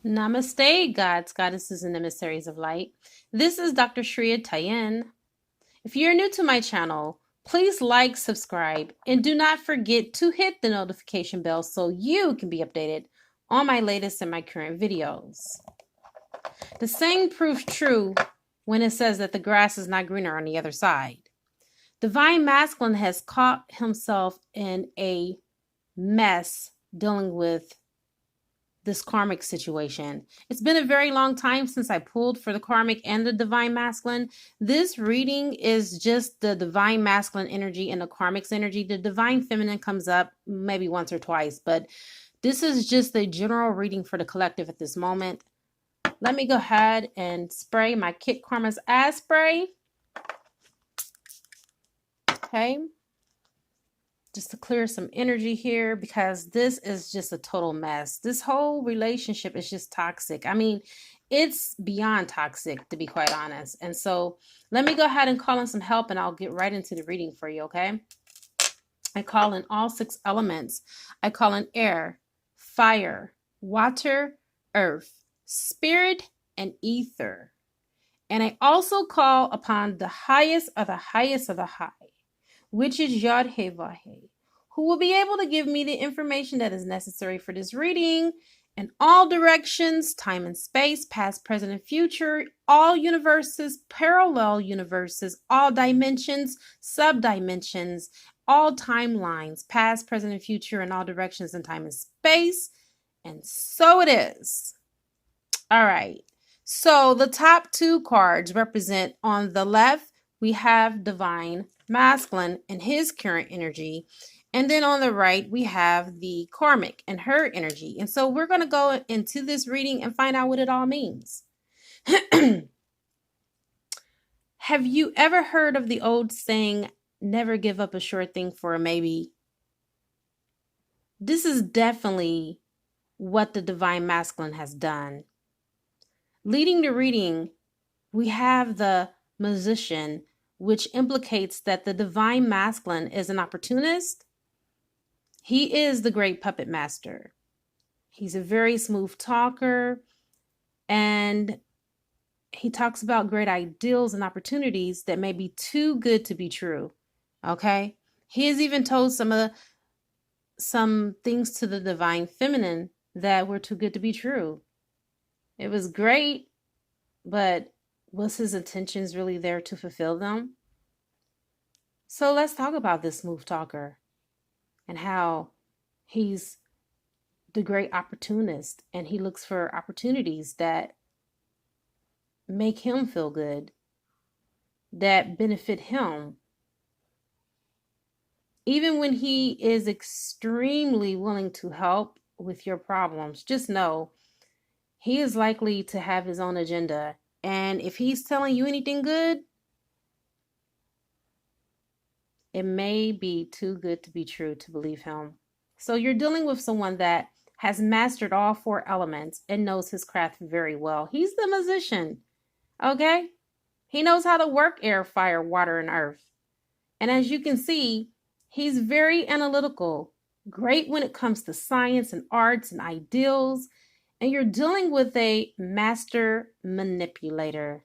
Namaste, gods, goddesses, and emissaries of light. This is Dr. Shreya Tayen. If you're new to my channel, please like, subscribe, and do not forget to hit the notification bell so you can be updated on my latest and my current videos. The saying proves true when it says that the grass is not greener on the other side. Divine Masculine has caught himself in a mess dealing with this karmic situation. It's been a very long time since I pulled for the karmic and the divine masculine. This reading is just the divine masculine energy and the karmic's energy. The divine feminine comes up maybe once or twice, but this is just a general reading for the collective at this moment. Let me go ahead and spray my Kit Karma's Ass Spray. Okay. Just to clear some energy here, because this is just a total mess. This whole relationship is just toxic. I mean, it's beyond toxic, to be quite honest. And so let me go ahead and call in some help, and I'll get right into the reading for you, okay? I call in all 6 elements. I call in air, fire, water, earth, spirit, and ether. And I also call upon the highest of the highest of the high, which is Yod-Heh-Vah-Heh, who will be able to give me the information that is necessary for this reading in all directions, time and space, past, present, and future, all universes, parallel universes, all dimensions, sub-dimensions, all timelines, past, present, and future, in all directions in time and space. And so it is. All right. So the top 2 cards represent, on the left, we have Divine Masculine and his current energy. And then on the right, we have the Karmic and her energy. And so we're going to go into this reading and find out what it all means. Have you ever heard of the old saying, never give up a sure thing for a maybe? This is definitely what the Divine Masculine has done. Leading the reading, we have the Magician, which implicates that the Divine Masculine is an opportunist. He is the great puppet master. He's a very smooth talker, and he talks about great ideals and opportunities that may be too good to be true. Okay? He has even told some things to the Divine Feminine that were too good to be true. It was great, but was his intentions really there to fulfill them? So let's talk about this smooth talker and how he's the great opportunist, and he looks for opportunities that make him feel good, that benefit him. Even when he is extremely willing to help with your problems, just know he is likely to have his own agenda. And if he's telling you anything good, it may be too good to be true to believe him. So you're dealing with someone that has mastered all 4 elements and knows his craft very well. He's the Magician, okay? He knows how to work air, fire, water, and earth. And as you can see, he's very analytical, great when it comes to science and arts and ideals. And you're dealing with a master manipulator.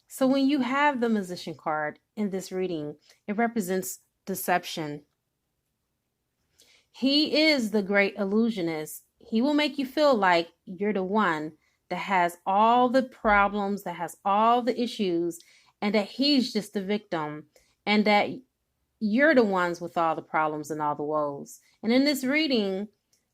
So when you have the Magician card in this reading, it represents deception. He is the great illusionist. He will make you feel like you're the one that has all the problems, that has all the issues, and that he's just the victim, and that you're the ones with all the problems and all the woes. And in this reading,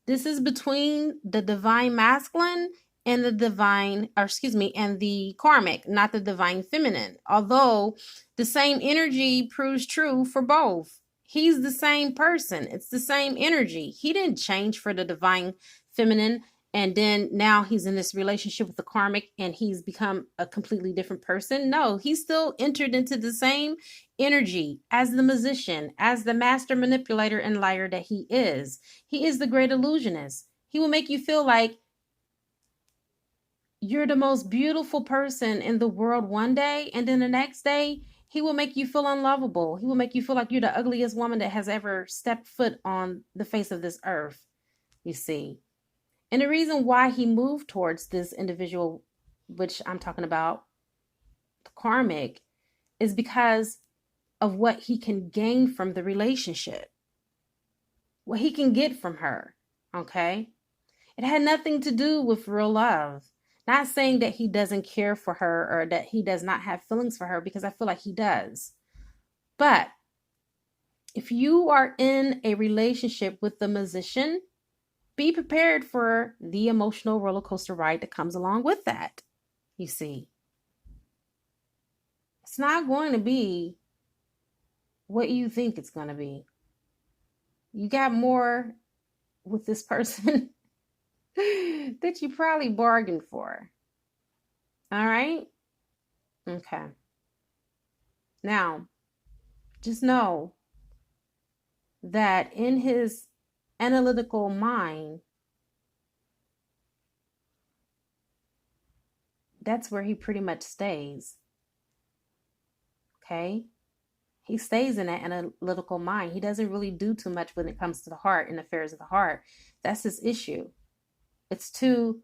this is between the Divine Masculine and the and the Karmic, not the Divine Feminine. Although the same energy proves true for both. He's the same person. It's the same energy. He didn't change for the Divine Feminine, and then now he's in this relationship with the Karmic and he's become a completely different person. No, he's still entered into the same energy as the Magician, as the master manipulator and liar that he is. He is the great illusionist. He will make you feel like you're the most beautiful person in the world one day, and then the next day, he will make you feel unlovable. He will make you feel like you're the ugliest woman that has ever stepped foot on the face of this earth, you see. And the reason why he moved towards this individual, which I'm talking about, the karmic, is because of what he can gain from the relationship, what he can get from her. Okay? It had nothing to do with real love. Not saying that he doesn't care for her or that he does not have feelings for her, because I feel like he does. But if you are in a relationship with the musician, be prepared for the emotional roller coaster ride that comes along with that. You see, it's not going to be what you think it's going to be. You got more with this person that you probably bargained for. All right? Okay. Now, just know that in his analytical mind, that's where he pretty much stays. Okay? He stays in that analytical mind. He doesn't really do too much when it comes to the heart and affairs of the heart. That's his issue. It's too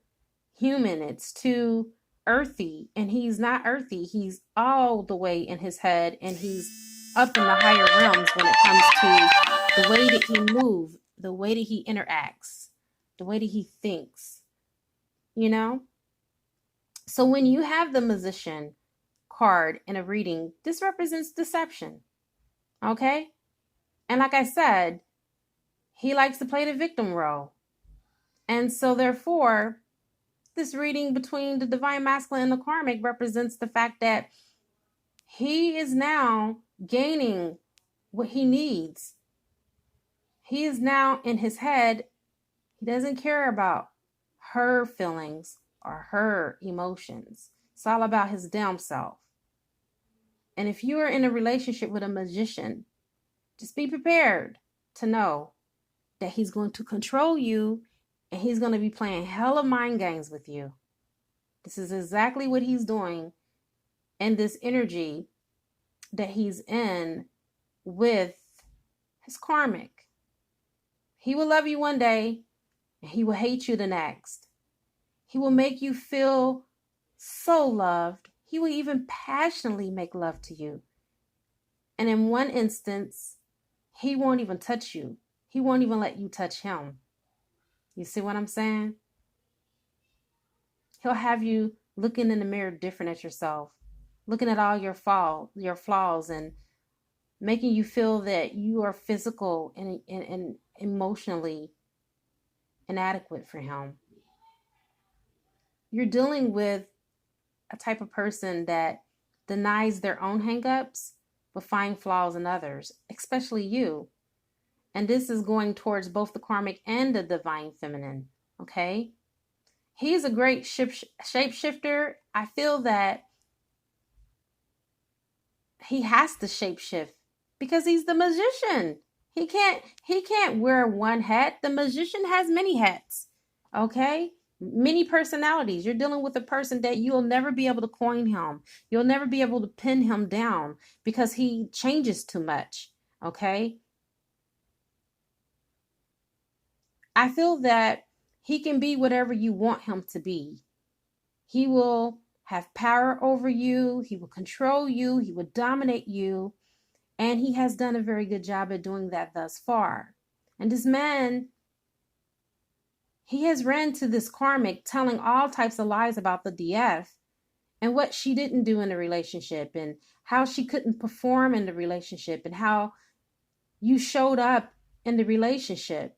human. It's too earthy. And he's not earthy. He's all the way in his head, and he's up in the higher realms when it comes to the way that he moves, the way that he interacts, the way that he thinks, you know? So when you have the musician card in a reading, this represents deception. Okay? And like I said, he likes to play the victim role. And so therefore, this reading between the divine masculine and the karmic represents the fact that he is now gaining what he needs. He is now in his head. He doesn't care about her feelings or her emotions. It's all about his damn self. And if you are in a relationship with a magician, just be prepared to know that he's going to control you, and he's going to be playing hella mind games with you. This is exactly what he's doing in this energy that he's in with his karmic. He will love you one day, and he will hate you the next. He will make you feel so loved. He will even passionately make love to you. And in one instance, he won't even touch you. He won't even let you touch him. You see what I'm saying? He'll have you looking in the mirror different at yourself, looking at all your flaws, and making you feel that you are physical and emotionally inadequate for him. You're dealing with a type of person that denies their own hangups but find flaws in others, especially you. And this is going towards both the karmic and the divine feminine, okay? He's a great shapeshifter. I feel that he has to shapeshift because he's the magician. He can't wear one hat. The magician has many hats, okay? Many personalities. You're dealing with a person that you'll never be able to coin him. You'll never be able to pin him down because he changes too much, okay? I feel that he can be whatever you want him to be. He will have power over you. He will control you. He will dominate you. And he has done a very good job at doing that thus far. And this man, he has ran to this karmic telling all types of lies about the DF and what she didn't do in the relationship and how she couldn't perform in the relationship and how you showed up in the relationship.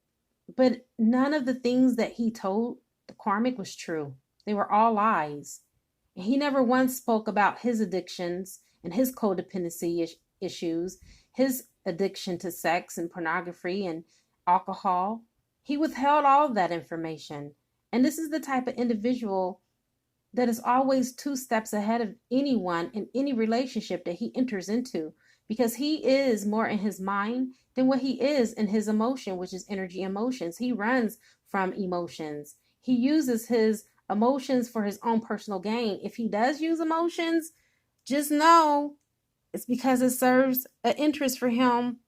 But none of the things that he told the karmic was true. They were all lies. And he never once spoke about his addictions and his codependency issues, his addiction to sex and pornography and alcohol. He withheld all of that information. And this is the type of individual that is always 2 steps ahead of anyone in any relationship that he enters into, because he is more in his mind than what he is in his emotion, which is energy emotions. He runs from emotions. He uses his emotions for his own personal gain. If he does use emotions, just know it's because it serves an interest for him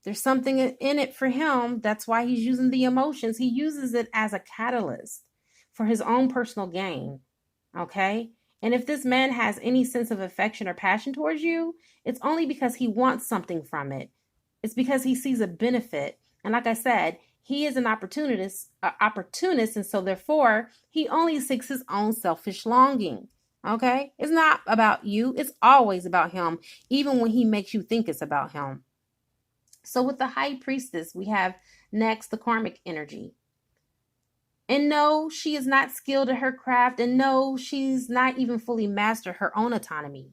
There's something in it for him. That's why he's using the emotions. He uses it as a catalyst for his own personal gain. Okay? And if this man has any sense of affection or passion towards you, it's only because he wants something from it. It's because he sees a benefit. And like I said, he is an opportunist, and so therefore he only seeks his own selfish longing. Okay? It's not about you. It's always about him, even when he makes you think it's about him. So with the High Priestess, we have next the karmic energy. And no, she is not skilled at her craft, and no, she's not even fully mastered her own autonomy.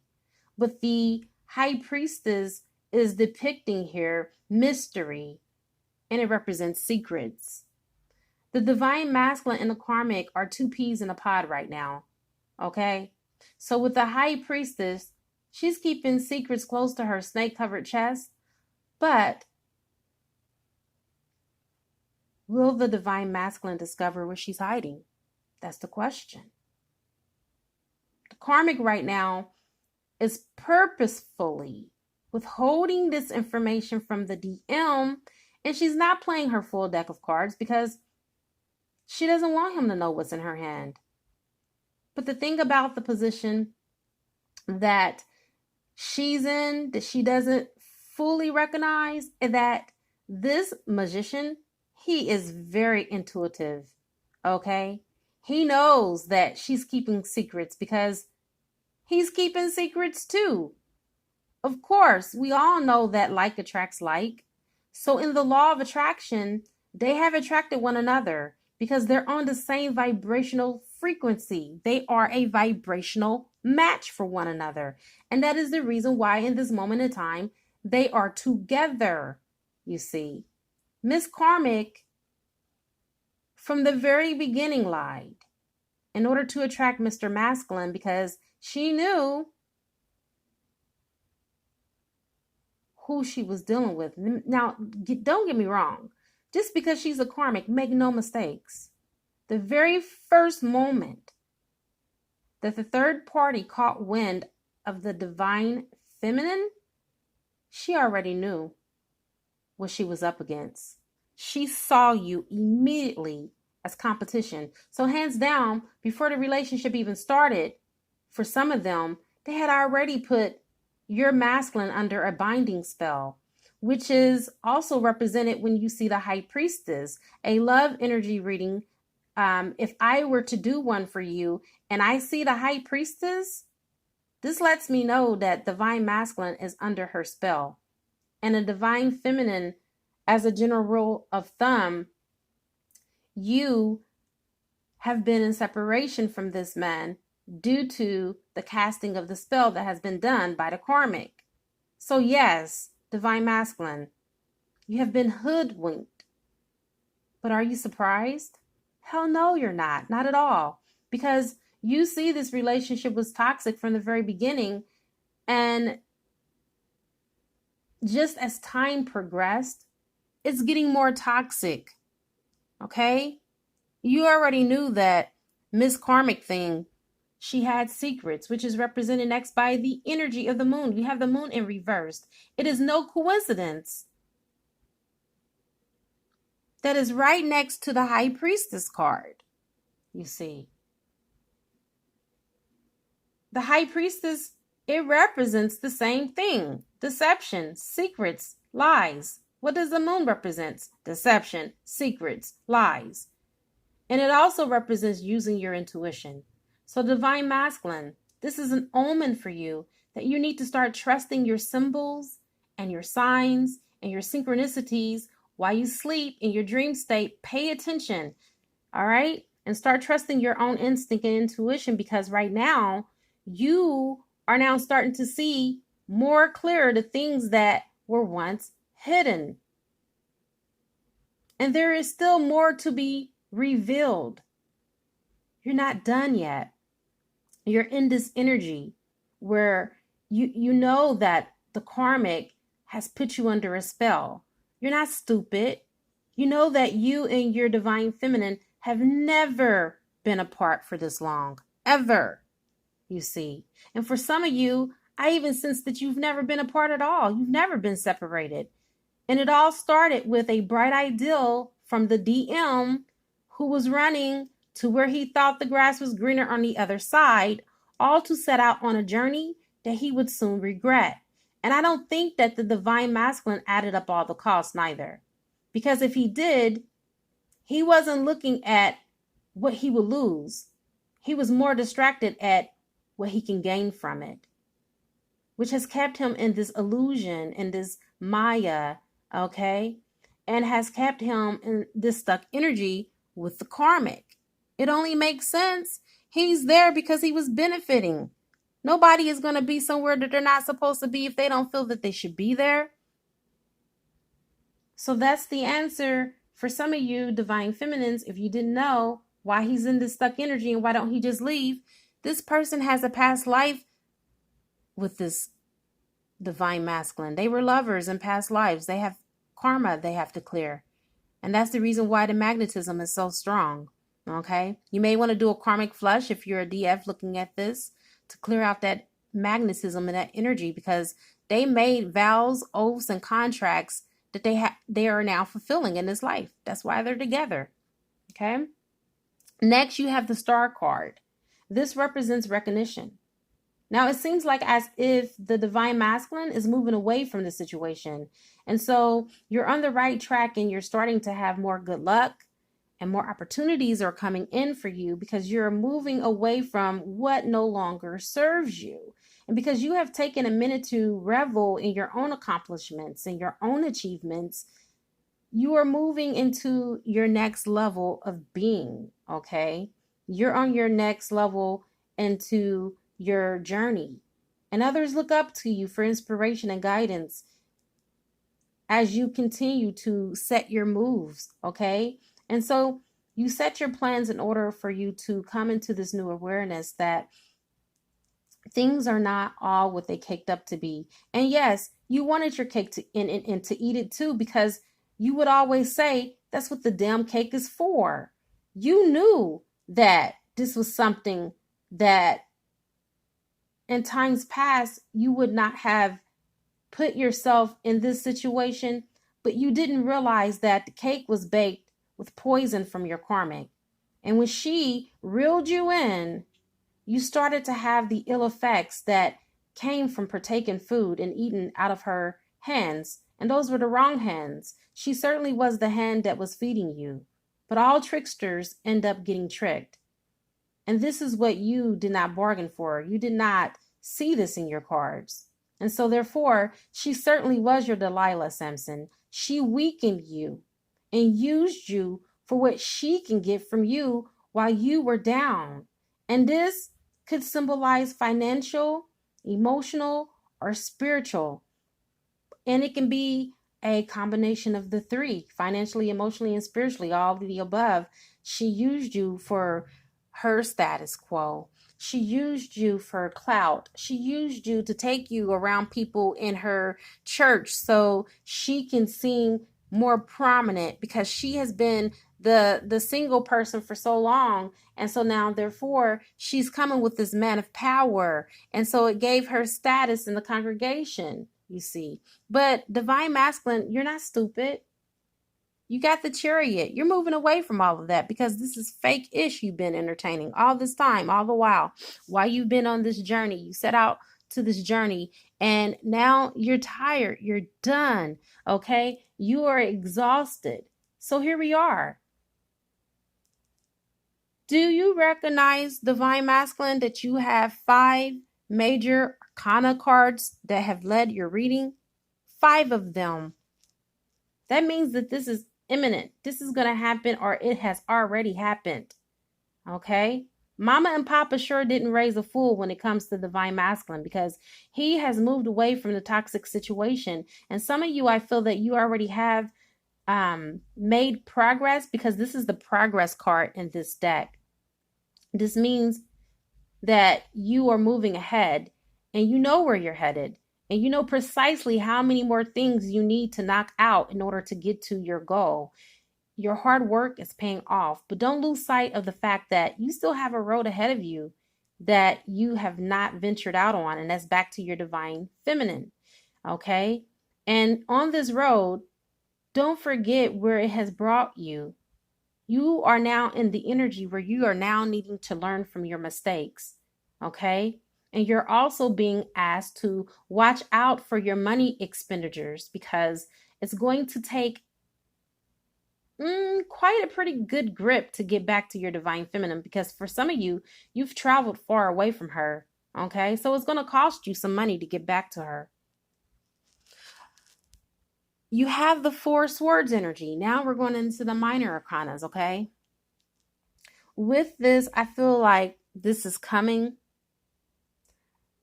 But the High Priestess is depicting here mystery, and it represents secrets. The divine masculine and the karmic are two peas in a pod right now. Okay? So with the High Priestess, she's keeping secrets close to her snake-covered chest, but will the divine masculine discover where she's hiding? That's the question. The karmic right now is purposefully withholding this information from the DM, and she's not playing her full deck of cards because she doesn't want him to know what's in her hand. But the thing about the position that she's in, that she doesn't fully recognize, is that this magician, he is very intuitive, okay? He knows that she's keeping secrets because he's keeping secrets too. Of course, we all know that like attracts like. So in the law of attraction, they have attracted one another because they're on the same vibrational frequency. They are a vibrational match for one another. And that is the reason why in this moment in time, they are together, you see. Miss Karmic, from the very beginning, lied in order to attract Mr. Masculine because she knew who she was dealing with. Now, don't get me wrong. Just because she's a karmic, make no mistakes. The very first moment that the third party caught wind of the divine feminine, she already knew what she was up against. She saw you immediately as competition. So hands down, before the relationship even started, for some of them, they had already put your masculine under a binding spell, which is also represented when you see the High Priestess, a love energy reading. If I were to do one for you and I see the High Priestess, this lets me know that divine masculine is under her spell. And a divine feminine, as a general rule of thumb, you have been in separation from this man due to the casting of the spell that has been done by the karmic. So yes, divine masculine, you have been hoodwinked. But are you surprised? Hell no, you're not. Not at all. Because you see this relationship was toxic from the very beginning. And just as time progressed, it's getting more toxic. Okay? You already knew that Miss Karmic thing, she had secrets, which is represented next by the energy of the moon. You have the moon in reverse. It is no coincidence that is right next to the High Priestess card, you see. The High Priestess, it represents the same thing. Deception, secrets, lies. What does the moon represent? Deception, secrets, lies. And it also represents using your intuition. So divine masculine, this is an omen for you that you need to start trusting your symbols and your signs and your synchronicities while you sleep in your dream state. Pay attention, all right? And start trusting your own instinct and intuition, because right now you are now starting to see more clear the things that were once hidden. And there is still more to be revealed. You're not done yet. You're in this energy where you know that the karmic has put you under a spell. You're not stupid. You know that you and your divine feminine have never been apart for this long. Ever, you see. And for some of you, I even sense that you've never been apart at all. You've never been separated. And it all started with a bright ideal from the DM who was running to where he thought the grass was greener on the other side, all to set out on a journey that he would soon regret. And I don't think that the divine masculine added up all the costs neither. Because if he did, he wasn't looking at what he would lose. He was more distracted at what he can gain from it, which has kept him in this illusion, in this Maya, okay? And has kept him in this stuck energy with the karmic. It only makes sense. He's there because he was benefiting. Nobody is going to be somewhere that they're not supposed to be if they don't feel that they should be there. So that's the answer for some of you divine feminines. If you didn't know why he's in this stuck energy and why don't he just leave, this person has a past life with this divine masculine. They were lovers in past lives. They have karma they have to clear. And that's the reason why the magnetism is so strong. Okay? You may want to do a karmic flush if you're a DF looking at this to clear out that magnetism and that energy, because they made vows, oaths, and contracts that they are now fulfilling in this life. That's why they're together. Okay? Next, you have the star card. This represents recognition. Now, it seems like as if the divine masculine is moving away from the situation. And so you're on the right track and you're starting to have more good luck and more opportunities are coming in for you because you're moving away from what no longer serves you. And because you have taken a minute to revel in your own accomplishments and your own achievements, you are moving into your next level of being, okay? You're on your next level into your journey. And others look up to you for inspiration and guidance as you continue to set your moves, okay? And so you set your plans in order for you to come into this new awareness that things are not all what they caked up to be. And yes, you wanted your cake to and to eat it too, because you would always say, that's what the damn cake is for. You knew that this was something that in times past you would not have put yourself in this situation, but you didn't realize that the cake was baked with poison from your karmic. And when she reeled you in, you started to have the ill effects that came from partaking food and eating out of her hands. And those were the wrong hands. She certainly was the hand that was feeding you. But all tricksters end up getting tricked. And this is what you did not bargain for. You did not see this in your cards. And so therefore, she certainly was your Delilah, Samson. She weakened you and used you for what she can get from you while you were down. And this could symbolize financial, emotional, or spiritual. And it can be a combination of the three, financially, emotionally, and spiritually, all of the above. She used you for her status quo. She used you for clout. She used you to take you around people in her church so she can seem more prominent, because she has been the single person for so long. And so now, therefore, she's coming with this man of power. And so it gave her status in the congregation, you see. But divine masculine, you're not stupid. You got the chariot. You're moving away from all of that because this is fake-ish you've been entertaining all this time, all the while you've been on this journey. You set out to this journey and now you're tired. You're done. Okay? You are exhausted. So here we are. Do you recognize, divine masculine, that you have 5 major arcana cards that have led your reading? 5 of them. That means that this is imminent. This is going to happen, or it has already happened. Okay? Mama and Papa sure didn't raise a fool when it comes to divine masculine, because he has moved away from the toxic situation. And some of you, I feel that you already have made progress, because this is the progress card in this deck. This means that you are moving ahead and you know where you're headed. And you know precisely how many more things you need to knock out in order to get to your goal. Your hard work is paying off, but don't lose sight of the fact that you still have a road ahead of you that you have not ventured out on, and that's back to your divine feminine. Okay? And on this road, Don't forget where it has brought you. You are now in the energy where you are now needing to learn from your mistakes. Okay? And you're also being asked to watch out for your money expenditures because it's going to take quite a pretty good grip to get back to your divine feminine, because for some of you, you've traveled far away from her. Okay? So it's going to cost you some money to get back to her. You have the Four Swords energy. Now we're going into the minor arcanas, okay? With this, I feel like this is coming.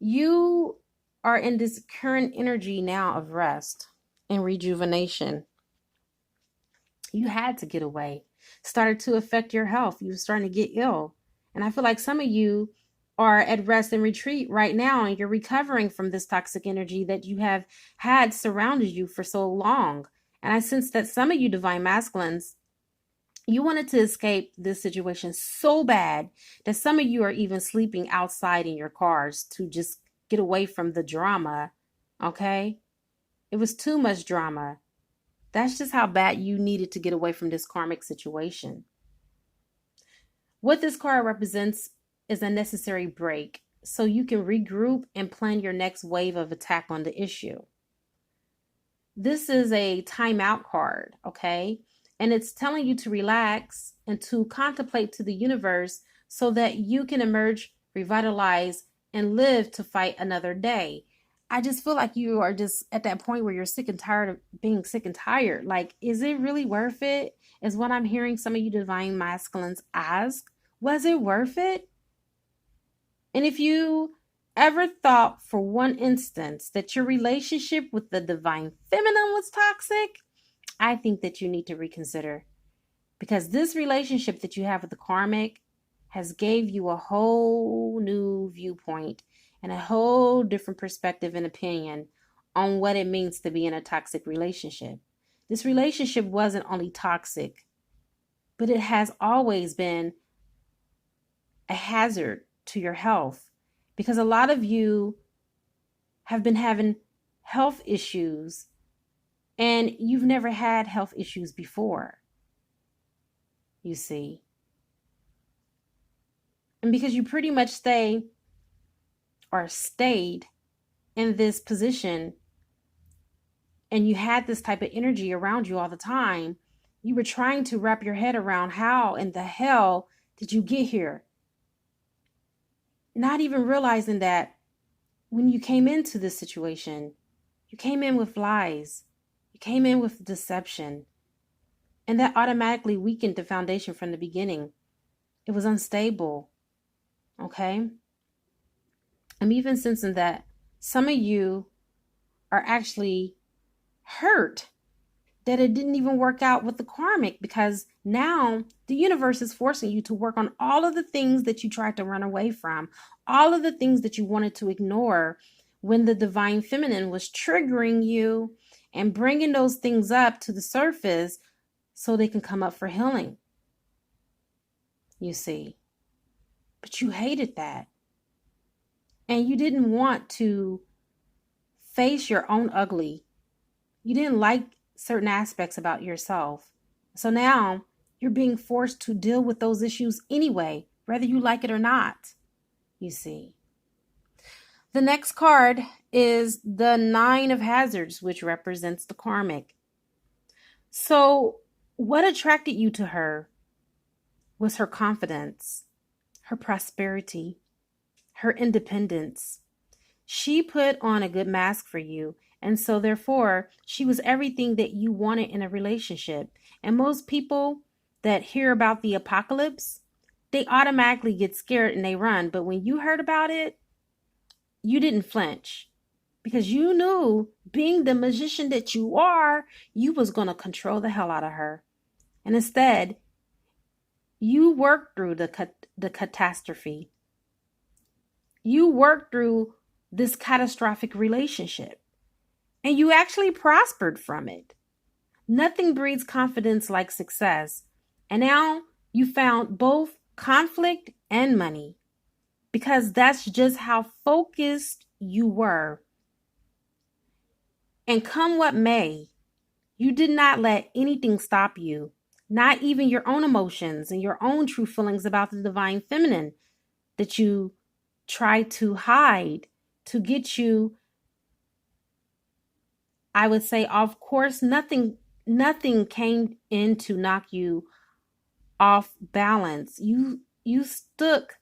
You are in this current energy now of rest and rejuvenation. You had to get away. Started to affect your health. You were starting to get ill. And I feel like some of you are at rest and retreat right now, and you're recovering from this toxic energy that you have had surrounded you for so long. And I sense that some of you divine masculines, you wanted to escape this situation so bad that some of you are even sleeping outside in your cars to just get away from the drama. Okay? It was too much drama. That's just how bad you needed to get away from this karmic situation. What this card represents is a necessary break so you can regroup and plan your next wave of attack on the issue. This is a timeout card, okay? And it's telling you to relax and to contemplate to the universe so that you can emerge, revitalize, and live to fight another day. I just feel like you are just at that point where you're sick and tired of being sick and tired. Like, is it really worth it? Is what I'm hearing some of you divine masculines ask. Was it worth it? And if you ever thought for one instance that your relationship with the divine feminine was toxic, I think that you need to reconsider, because this relationship that you have with the karmic has gave you a whole new viewpoint and a whole different perspective and opinion on what it means to be in a toxic relationship. This relationship wasn't only toxic, but it has always been a hazard to your health, because a lot of you have been having health issues and you've never had health issues before, you see. And because you pretty much stayed in this position and you had this type of energy around you all the time, you were trying to wrap your head around how in the hell did you get here? Not even realizing that when you came into this situation, you came in with lies, you came in with deception, and that automatically weakened the foundation from the beginning. It was unstable, okay? I'm even sensing that some of you are actually hurt that it didn't even work out with the karmic, because now the universe is forcing you to work on all of the things that you tried to run away from, all of the things that you wanted to ignore when the divine feminine was triggering you and bringing those things up to the surface so they can come up for healing, you see. But you hated that. And you didn't want to face your own ugly. You didn't like certain aspects about yourself. So now you're being forced to deal with those issues anyway, whether you like it or not, you see. The next card is the Nine of Hazards, which represents the karmic. So what attracted you to her was her confidence, her prosperity, her independence. She put on a good mask for you. And so therefore, she was everything that you wanted in a relationship. And most people that hear about the apocalypse, they automatically get scared and they run. But when you heard about it, you didn't flinch, because you knew, being the magician that you are, you was going to control the hell out of her. And instead, you worked through the catastrophe. You worked through this catastrophic relationship, and you actually prospered from it. Nothing breeds confidence like success. And now you found both conflict and money, because that's just how focused you were. And come what may, You did not let anything stop you, not even your own emotions and your own true feelings about the divine feminine that you tried to hide to get you, I would say, of course, nothing came in to knock you off balance. You stuck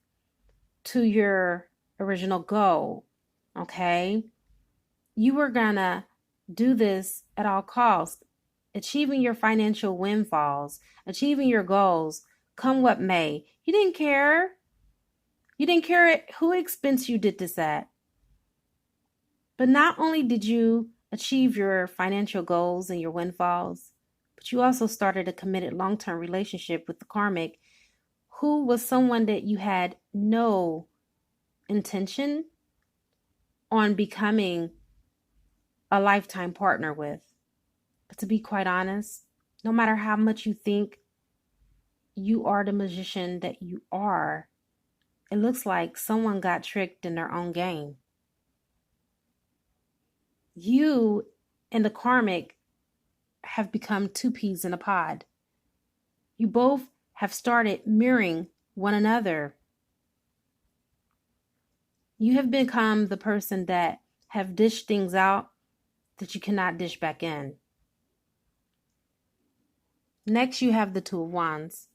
to your original goal, okay? You were gonna do this at all costs, achieving your financial windfalls, achieving your goals, come what may. You didn't care. You didn't care who expense you did this at. But not only did you achieve your financial goals and your windfalls, but you also started a committed long-term relationship with the Karmic, who was someone that you had no intention on becoming a lifetime partner with. But to be quite honest, no matter how much you think you are the magician that you are, it looks like someone got tricked in their own game. You and the Karmic have become two peas in a pod. You both have started mirroring one another. You have become the person that have dished things out that you cannot dish back in. Next, you have the Two of Wands,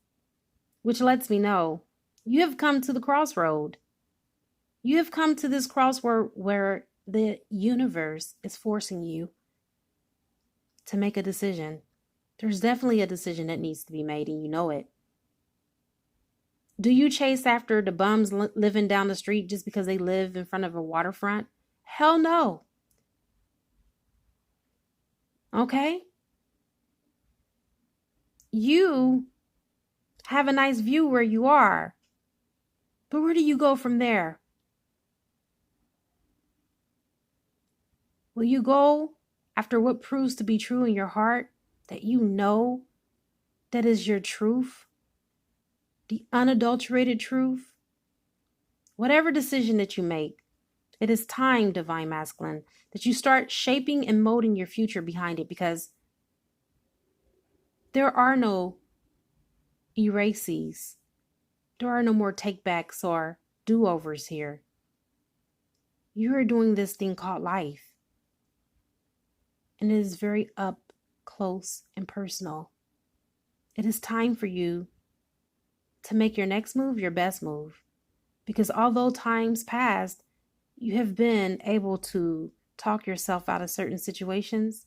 which lets me know you have come to the crossroad. You have come to this crossroad where the universe is forcing you to make a decision. There's definitely a decision that needs to be made, and you know it. Do you chase after the bums living down the street just because they live in front of a waterfront? Hell no. Okay? You have a nice view where you are, but where do you go from there? Will you go after what proves to be true in your heart, that you know that is your truth, the unadulterated truth? Whatever decision that you make, it is time, Divine Masculine, that you start shaping and molding your future behind it, because there are no erases. There are no more takebacks or do-overs here. You are doing this thing called life. And it is very up close and personal. It is time for you to make your next move your best move. Because although times past, you have been able to talk yourself out of certain situations,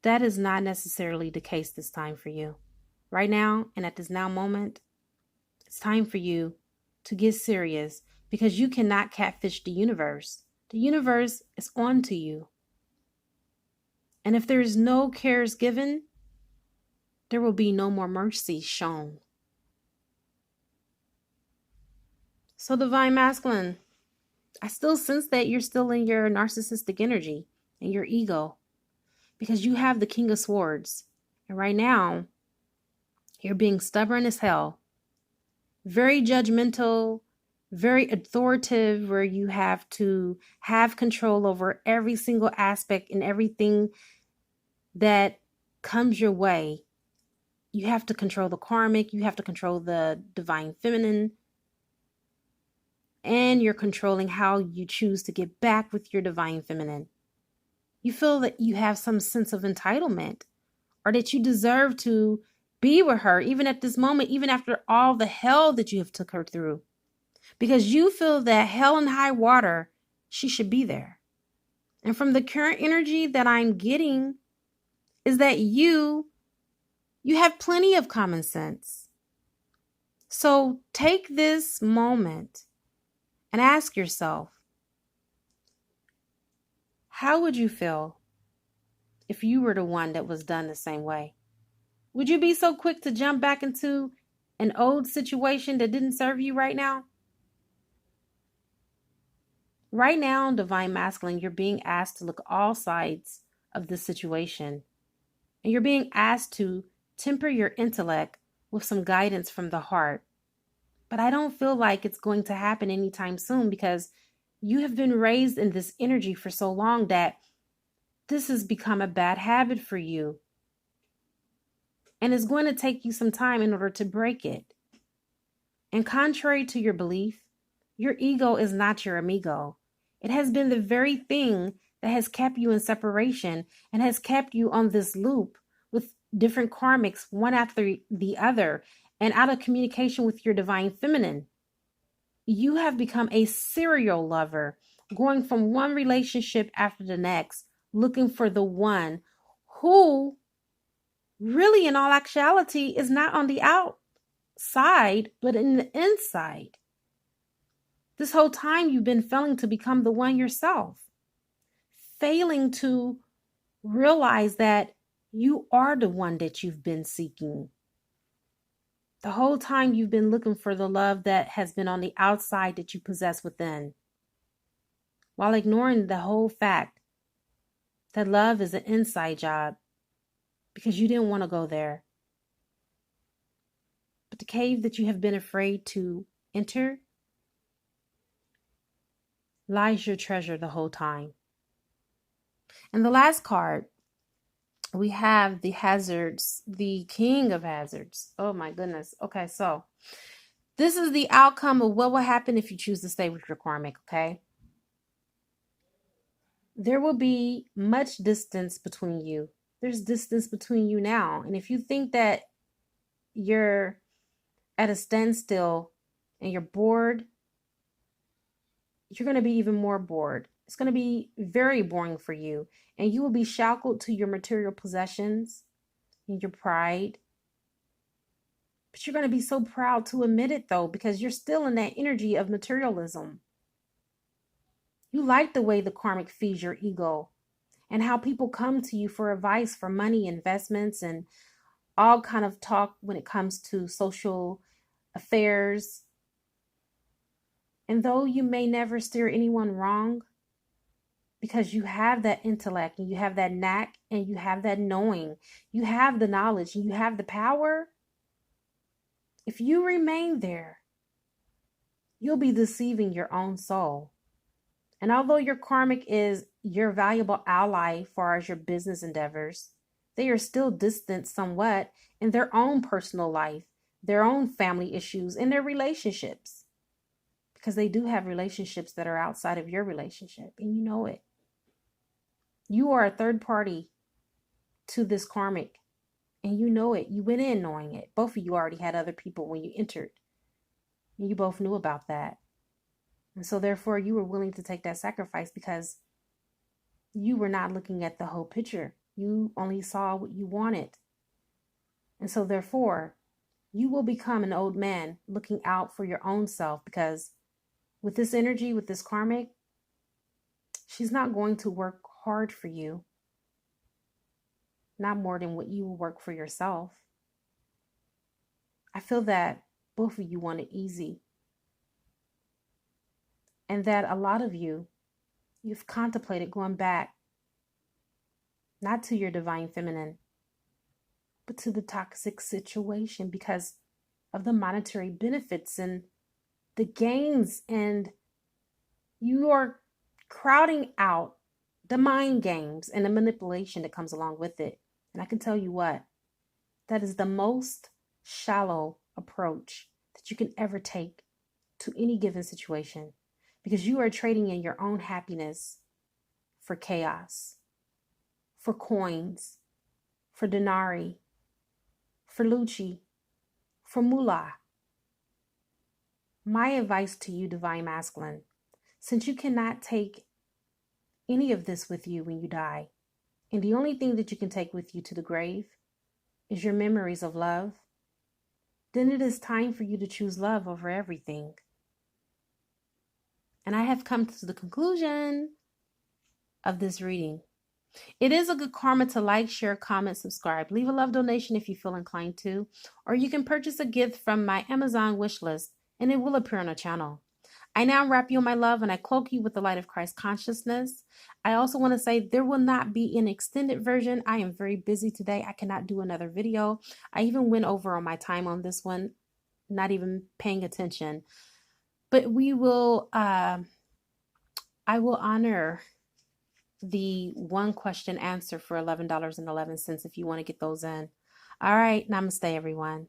that is not necessarily the case this time for you. Right now, and at this now moment, it's time for you to get serious, because you cannot catfish the universe. The universe is on to you. And if there is no cares given, there will be no more mercy shown. So, Divine Masculine, I still sense that you're still in your narcissistic energy and your ego, because you have the King of Swords. And right now, you're being stubborn as hell, very judgmental, very authoritative, where you have to have control over every single aspect and everything that comes your way. You have to control the Karmic, you have to control the Divine Feminine, and you're controlling how you choose to get back with your Divine Feminine. You feel that you have some sense of entitlement, or that you deserve to be with her, even at this moment, even after all the hell that you have took her through. Because you feel that hell and high water, she should be there. And from the current energy that I'm getting is that you have plenty of common sense. So take this moment and ask yourself, how would you feel if you were the one that was done the same way? Would you be so quick to jump back into an old situation that didn't serve you right now? Right now, Divine Masculine, you're being asked to look at all sides of this situation. And you're being asked to temper your intellect with some guidance from the heart. But I don't feel like it's going to happen anytime soon, because you have been raised in this energy for so long that This has become a bad habit for you. And it's going to take you some time in order to break it. And contrary to your belief, your ego is not your amigo. It has been the very thing that has kept you in separation and has kept you on this loop with different karmics, one after the other, and out of communication with your divine feminine. You have become a serial lover, going from one relationship after the next, looking for the one who really, in all actuality, is not on the outside, but in the inside. This whole time you've been failing to become the one yourself, failing to realize that you are the one that you've been seeking. The whole time you've been looking for the love that has been on the outside that you possess within, while ignoring the whole fact that love is an inside job because you didn't want to go there. But the cave that you have been afraid to enter lies your treasure the whole time. And the last card, we have the hazards, the king of hazards. Oh my goodness. Okay, so this is the outcome of what will happen if you choose to stay with your karmic, okay? There will be much distance between you. There's distance between you now. And if you think that you're at a standstill and you're bored, you're going to be even more bored. It's going to be very boring for you. And you will be shackled to your material possessions and your pride. But you're going to be so proud to admit it, though, because you're still in that energy of materialism. You like the way the karmic feeds your ego and how people come to you for advice for money, investments, and all kind of talk when it comes to social affairs. And though you may never steer anyone wrong, because you have that intellect and you have that knack and you have that knowing, you have the knowledge and you have the power, if you remain there, you'll be deceiving your own soul. And although your karmic is your valuable ally as far as your business endeavors, they are still distant somewhat in their own personal life, their own family issues, and their relationships. Because they do have relationships that are outside of your relationship, and you know it. You are a third party to this karmic, and you know it. You went in knowing it. Both of you already had other people when you entered, and you both knew about that. And so therefore, you were willing to take that sacrifice because you were not looking at the whole picture. You only saw what you wanted. And so therefore, you will become an old man looking out for your own self, because with this energy, with this karmic, she's not going to work hard for you. Not more than what you will work for yourself. I feel that both of you want it easy. And that a lot of you, you've contemplated going back, not to your divine feminine, but to the toxic situation because of the monetary benefits and the gains, and you are crowding out the mind games and the manipulation that comes along with it. And I can tell you what, that is the most shallow approach that you can ever take to any given situation, because you are trading in your own happiness for chaos, for coins, for denarii, for lucci, for moolah. My advice to you, divine masculine, since you cannot take any of this with you when you die, and the only thing that you can take with you to the grave is your memories of love, then it is time for you to choose love over everything. And I have come to the conclusion of this reading. It is a good karma to like, share, comment, subscribe. Leave a love donation if you feel inclined to, or you can purchase a gift from my Amazon wish list and it will appear on the channel. I now wrap you in my love and I cloak you with the light of Christ consciousness. I also want to say there will not be an extended version. I am very busy today. I cannot do another video. I even went over on my time on this one, not even paying attention. But I will honor the one question answer for $11.11 if you want to get those in. All right. Namaste, everyone.